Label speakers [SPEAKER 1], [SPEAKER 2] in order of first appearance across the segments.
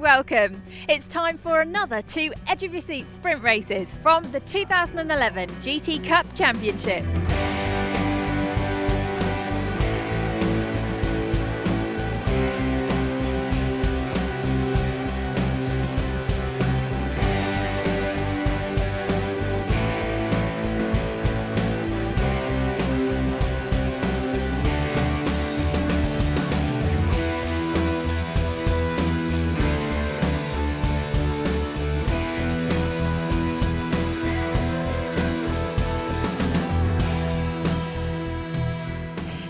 [SPEAKER 1] welcome. It's time for another two Edge of Your Seat sprint races from the 2011 GT Cup Championship.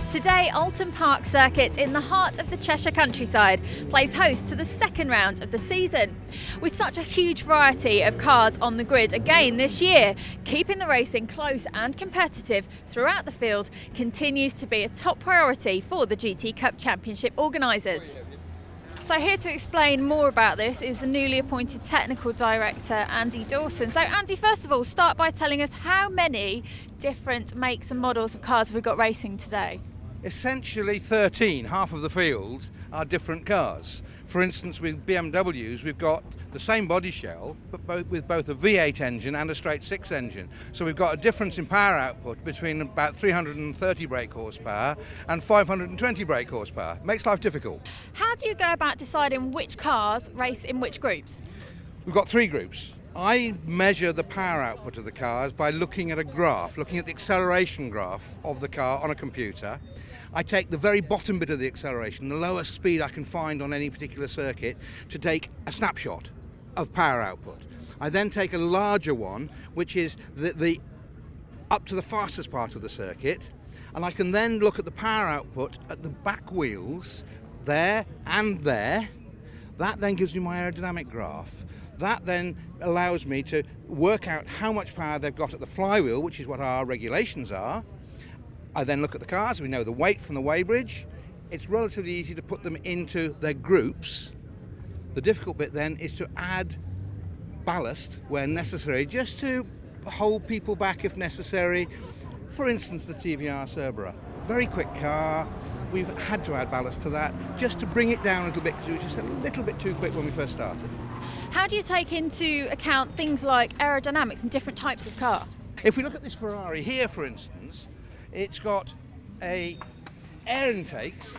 [SPEAKER 1] Today, Oulton Park Circuit in the heart of the Cheshire countryside plays host to the second round of the season. With such a huge variety of cars on the grid again this year, keeping the racing close and competitive throughout the field continues to be a top priority for the GT Cup Championship organisers. So here to explain more about this is the newly appointed Technical Director, Andy Dawson. So Andy, first of all, start by telling us how many different makes and models of cars have we got racing today?
[SPEAKER 2] Essentially 13, half of the field, are different cars. For instance, with BMWs, we've got the same body shell, but with both a V8 engine and a straight six engine. So we've got a difference in power output between about 330 brake horsepower and 520 brake horsepower. Makes life difficult.
[SPEAKER 1] How do you go about deciding which cars race in which groups?
[SPEAKER 2] We've got three groups. I measure the power output of the cars by looking at a graph, looking at the acceleration graph of the car on a computer. I take the very bottom bit of the acceleration, the lowest speed I can find on any particular circuit, to take a snapshot of power output. I then take a larger one, which is the up to the fastest part of the circuit, and I can then look at the power output at the back wheels, there and there. That then gives me my aerodynamic graph. That then allows me to work out how much power they've got at the flywheel, which is what our regulations are. I then look at the cars, we know the weight from the weighbridge. It's relatively easy to put them into their groups. The difficult bit then is to add ballast where necessary, just to hold people back if necessary. For instance, the TVR Cerbera. Very quick car. We've had to add ballast to that just to bring it down a little bit because it was just a little bit too quick when we first started.
[SPEAKER 1] How do you take into account things like aerodynamics and different types of car?
[SPEAKER 2] If we look at this Ferrari here, for instance, it's got air intakes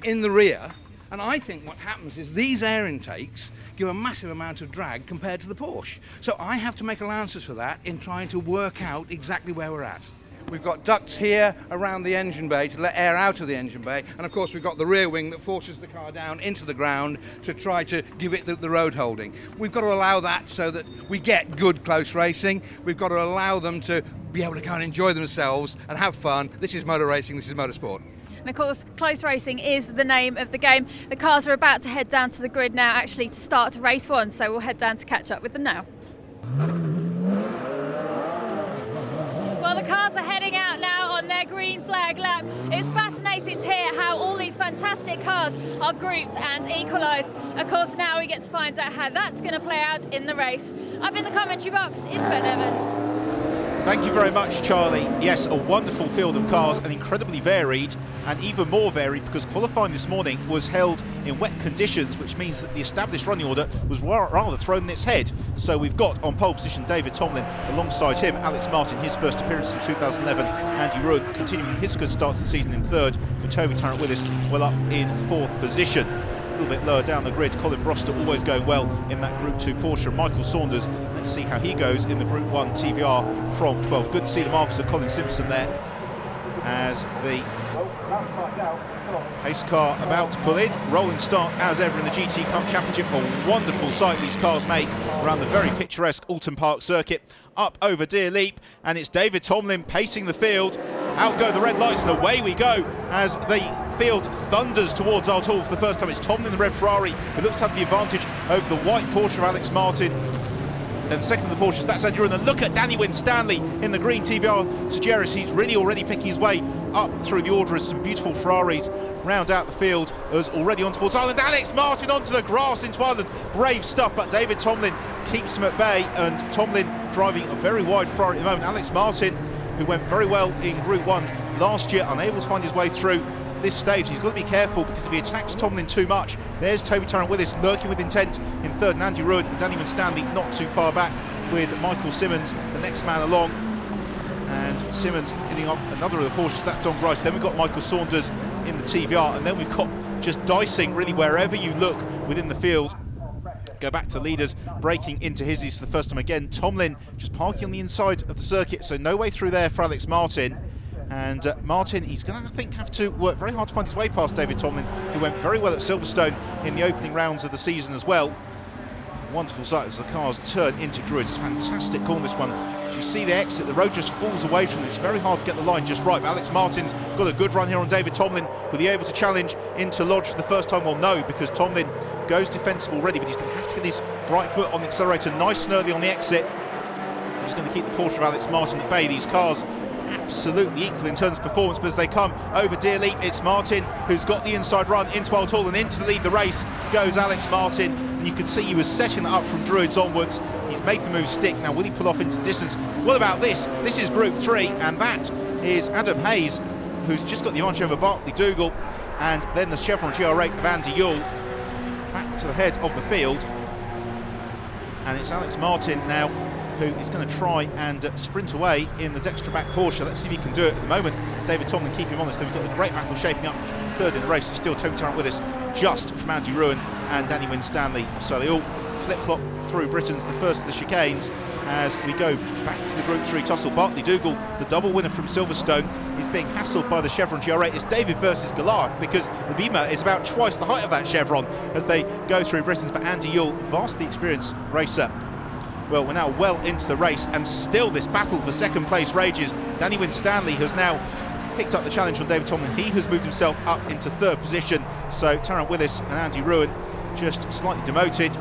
[SPEAKER 2] in the rear, and I think what happens is these air intakes give a massive amount of drag compared to the Porsche. So I have to make allowances for that in trying to work out exactly where we're at. We've got ducts here around the engine bay to let air out of the engine bay, and of course we've got the rear wing that forces the car down into the ground to try to give it the road holding. We've got to allow that so that we get good close racing. We've got to allow them to be able to go and enjoy themselves and have fun. This is motor racing, this is motorsport.
[SPEAKER 1] And of course, close racing is the name of the game. The cars are about to head down to the grid now, actually, to start race one, so we'll head down to catch up with them now. Well, the cars are heading out now on their green flag lap. It's fascinating to hear how all these fantastic cars are grouped and equalised. Of course, now we get to find out how that's going to play out in the race. Up in the commentary box is Ben Evans.
[SPEAKER 3] Thank you very much, Charlie. Yes, a wonderful field of cars and incredibly varied, and even more varied because qualifying this morning was held in wet conditions, which means that the established running order was rather thrown in its head. So we've got on pole position David Tomlin, alongside him Alex Martin, his first appearance in 2011, Andy Ruin continuing his good start to the season in third, with Toby Tarrant-Willis well up in fourth position. A little bit lower down the grid, Colin Broster always going well in that Group 2 Porsche. Michael Saunders, let's see how he goes in the Group 1 TVR from 12. Good to see the marks of Colin Simpson there as the pace car about to pull in. Rolling start as ever in the GT Cup Championship. A wonderful sight these cars make around the very picturesque Oulton Park circuit. Up over Deer Leap, and it's David Tomlin pacing the field. Out go the red lights and away we go as the field thunders towards our Hall for the first time. It's Tomlin, the red Ferrari, who looks to have the advantage over the white Porsche of Alex Martin. And second to the Porsches, that's Andrew. And then look at Danny Winstanley in the green TVR Sugeris. He's really already picking his way up through the order as some beautiful Ferraris round out the field as already on towards Ireland. Alex Martin onto the grass into Ireland. Brave stuff, but David Tomlin keeps him at bay, and Tomlin driving a very wide Ferrari at the moment. Alex Martin, who went very well in Group 1 last year, unable to find his way through this stage. He's got to be careful, because if he attacks Tomlin too much, there's Toby Tarrant-Willis lurking with intent in third, and Andy Ruin and Danny Winstanley not too far back, with Michael Simmons, the next man along. And Simmons hitting off another of the Porsches. That's Don Grice. Then we've got Michael Saunders in the TVR, and then we've got just dicing really wherever you look within the field. Go back to leaders, breaking into Hizzies for the first time again. Tomlin just parking on the inside of the circuit, so no way through there for Alex Martin. And Martin, he's going to, I think, have to work very hard to find his way past David Tomlin, who went very well at Silverstone in the opening rounds of the season as well. Wonderful sight as the cars turn into Druids. Fantastic corner, this one. As you see the exit, the road just falls away from them. It's very hard to get the line just right. But Alex Martin's got a good run here on David Tomlin. Will he able to challenge into Lodge for the first time? Well, no, because Tomlin goes defensive already, but he's going to have to get his right foot on the accelerator nice and early on the exit. He's going to keep the Porsche of Alex Martin at bay. These cars absolutely equal in terms of performance, but as they come over Deer Leap, it's Martin who's got the inside run into Oulton, and into the lead the race goes Alex Martin, and you can see he was setting that up from Druids onwards. He's made the move stick. Now will he pull off into the distance? What about this? This is Group 3, and that is Adam Hayes, who's just got the advantage over Bartley Dougal, and then the Chevron GR8 of Andy Yule back to the head of the field, and it's Alex Martin now who is going to try and sprint away in the Dextra back Porsche. Let's see if he can do it. At the moment, David Tomlin keeping him honest. We've got the great battle shaping up. Third in the race is still Toby Tarrant-Willis, just from Andy Ruin and Danny Winstanley. So they all flip-flop through Britain's the first of the chicanes as we go back to the Group 3 tussle. Bartley Dougal, the double winner from Silverstone, is being hassled by the Chevron GR8. It's David versus Goliath, because the Beamer is about twice the height of that Chevron as they go through Britain's. But Andy Yule, vastly experienced racer. Well, we're now well into the race, and still this battle for second place rages. Danny Winstanley has now picked up the challenge on David Tomlin. He has moved himself up into third position. So Tarrant-Willis and Andy Ruin just slightly demoted.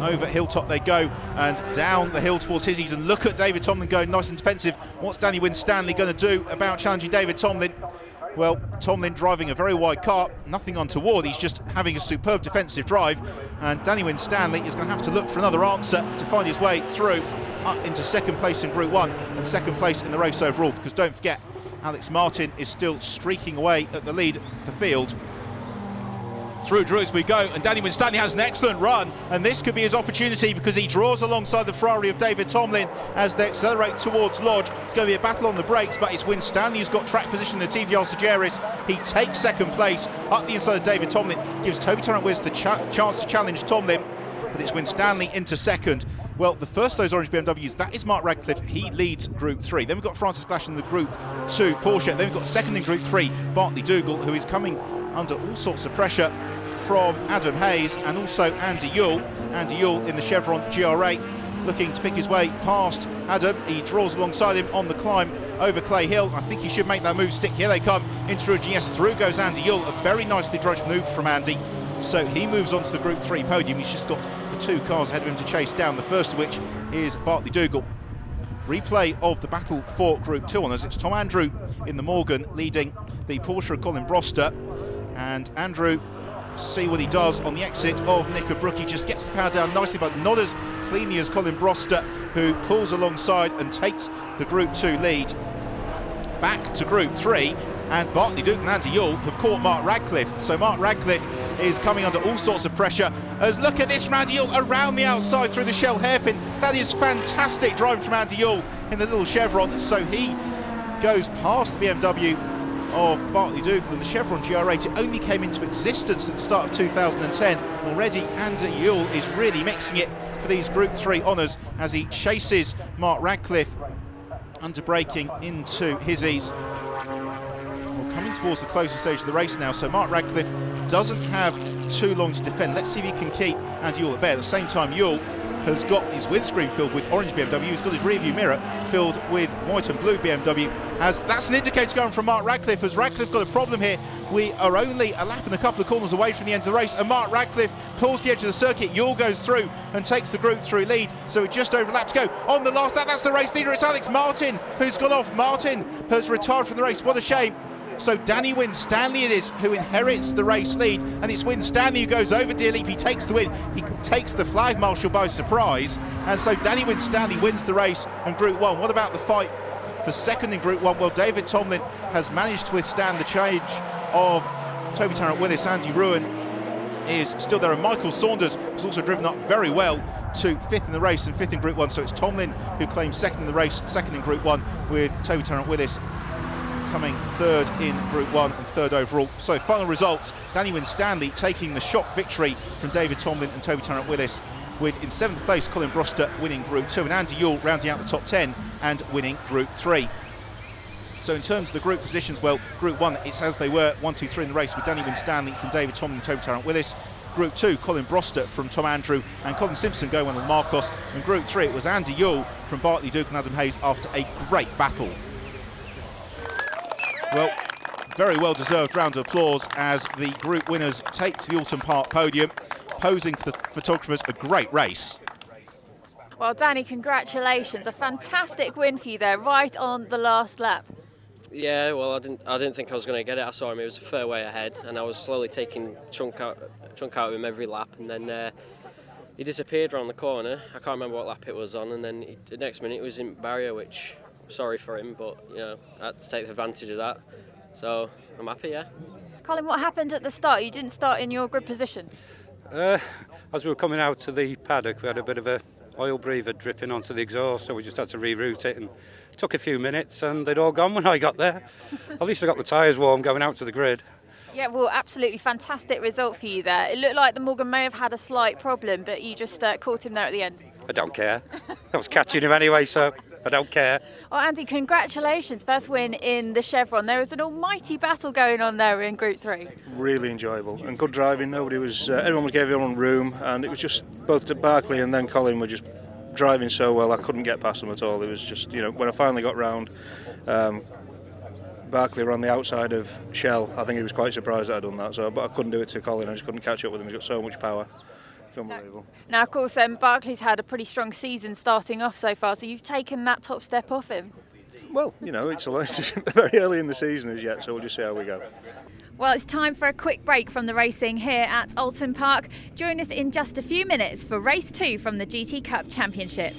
[SPEAKER 3] Over Hilltop they go, and down the hill towards Hizzies, and look at David Tomlin going nice and defensive. What's Danny Winstanley going to do about challenging David Tomlin? Well, Tomlin driving a very wide car, nothing untoward, he's just having a superb defensive drive, and Danny Winstanley is going to have to look for another answer to find his way through up into second place in Group 1 and second place in the race overall, because don't forget, Alex Martin is still streaking away at the lead of the field. Through Druids we go, and Danny Winstanley has an excellent run, and this could be his opportunity, because he draws alongside the Ferrari of David Tomlin as they accelerate towards Lodge. It's going to be a battle on the brakes, but it's Winstanley who's got track position in the TVR Sageris. He takes second place up the inside of David Tomlin, gives Toby Tarrant-Willis the chance to challenge Tomlin, but it's Winstanley into second. Well, the first of those orange BMWs, that is Mark Radcliffe. He leads Group 3. Then we've got Francis Glash in the Group 2 Porsche. Then we've got second in Group 3, Bartley Dougal, who is coming under all sorts of pressure from Adam Hayes and also Andy Yule. Andy Yule in the Chevron GR8 looking to pick his way past Adam. He draws alongside him on the climb over Clay Hill. I think he should make that move stick. Here they come into Rouge. Yes, through goes Andy Yule. A very nicely drudged move from Andy. So he moves on to the Group 3 podium. He's just got the two cars ahead of him to chase down, the first of which is Bartley Dougal. Replay of the battle for Group 2 honours. It's Tom Andrew in the Morgan leading the Porsche of Colin Broster, and Andrew, see what he does on the exit of Nick O'Brooke. He just gets the power down nicely, but not as cleanly as Colin Broster, who pulls alongside and takes the Group 2 lead. Back to Group 3, and Bartley Dougal and Andy Yule have caught Mark Radcliffe. So Mark Radcliffe is coming under all sorts of pressure. As look at this from Andy Yule around the outside through the shell hairpin. That is fantastic driving from Andy Yule in the little Chevron. So he goes past the BMW of Bartley Dougal, and the Chevron GR8, it only came into existence at the start of 2010. Already Andy Yule is really mixing it for these Group 3 honours as he chases Mark Radcliffe under braking into Hizzies. We're coming towards the closing stage of the race now, so Mark Radcliffe doesn't have too long to defend. Let's see if he can keep Andy Yule at bay. At the same time, Yule has got his windscreen filled with orange BMW. He's got his rear view mirror filled with white and blue BMW. As that's an indicator going from Mark Radcliffe, as Radcliffe got a problem here. We are only a lap and a couple of corners away from the end of the race, and Mark Radcliffe pulls the edge of the circuit. Yule goes through and takes the Group 3 lead, so it just over a lap to go. On the last lap, that's the race leader. It's Alex Martin who's gone off. Martin has retired from the race. What a shame. So Danny Winstanley it is who inherits the race lead, and it's Winstanley who goes over Deer Leap. He takes the win. He takes the flag marshal by surprise, and so Danny Winstanley wins the race and Group 1. What about the fight for second in Group 1? Well, David Tomlin has managed to withstand the change of Toby Tarrant-Willis. Andy Ruin is still there, and Michael Saunders has also driven up very well to 5th in the race and 5th in Group 1. So it's Tomlin who claims 2nd in the race, 2nd in Group 1, with Toby Tarrant-Willis coming 3rd in Group 1 and 3rd overall. So final results, Danny Winstanley taking the shock victory from David Tomlin and Toby Tarrant-Willis, with in 7th place Colin Broster winning Group 2 and Andy Yule rounding out the top 10 and winning Group 3. So in terms of the group positions, well, Group 1, it's as they were, 1, 2, 3 in the race, with Danny Winstanley from David Tomlin and Toby Tarrant-Willis. Group 2, Colin Broster from Tom Andrew and Colin Simpson going on the Marcos. And Group 3, it was Andy Yule from Bartley Duke and Adam Hayes after a great battle. Well, very well deserved round of applause as the group winners take to the Oulton Park podium, posing for the photographers. A great race.
[SPEAKER 1] Well, Danny, congratulations. A fantastic win for you there, right on the last lap.
[SPEAKER 4] Yeah, well, I didn't think I was going to get it. I saw him; he was a fair way ahead, and I was slowly taking chunk out of him every lap, and then he disappeared around the corner. I can't remember what lap it was on, and then the next minute he was in barrier, which, sorry for him, but you know, I had to take advantage of that. So I'm happy, yeah.
[SPEAKER 1] Colin, what happened at the start? You didn't start in your grid position.
[SPEAKER 5] As we were coming out to the paddock, we had a bit of a oil breather dripping onto the exhaust, so we just had to reroute it, and took a few minutes and they'd all gone when I got there. At least I got the tyres warm going out to the grid.
[SPEAKER 1] Yeah, well, absolutely fantastic result for you there. It looked like the Morgan may have had a slight problem, but you just caught him there at the end.
[SPEAKER 5] I don't care. I was catching him anyway, so I don't care.
[SPEAKER 1] Oh, Andy, congratulations. First win in the Chevron. There was an almighty battle going on there in Group 3.
[SPEAKER 6] Really enjoyable and good driving. Everyone gave everyone room, and it was just both Barkley and then Colin were just driving so well I couldn't get past them at all. It was just, you know, when I finally got round, Barkley were on the outside of Shell. I think he was quite surprised that I'd done that, but I couldn't do it to Colin. I just couldn't catch up with him. He's got so much power. It's unbelievable.
[SPEAKER 1] Now, of course, Barkley's had a pretty strong season starting off so far, so you've taken that top step off him.
[SPEAKER 6] Well, you know, it's very early in the season as yet, so we'll just see how we go.
[SPEAKER 1] Well, it's time for a quick break from the racing here at Oulton Park. Join us in just a few minutes for race 2 from the GT Cup Championship.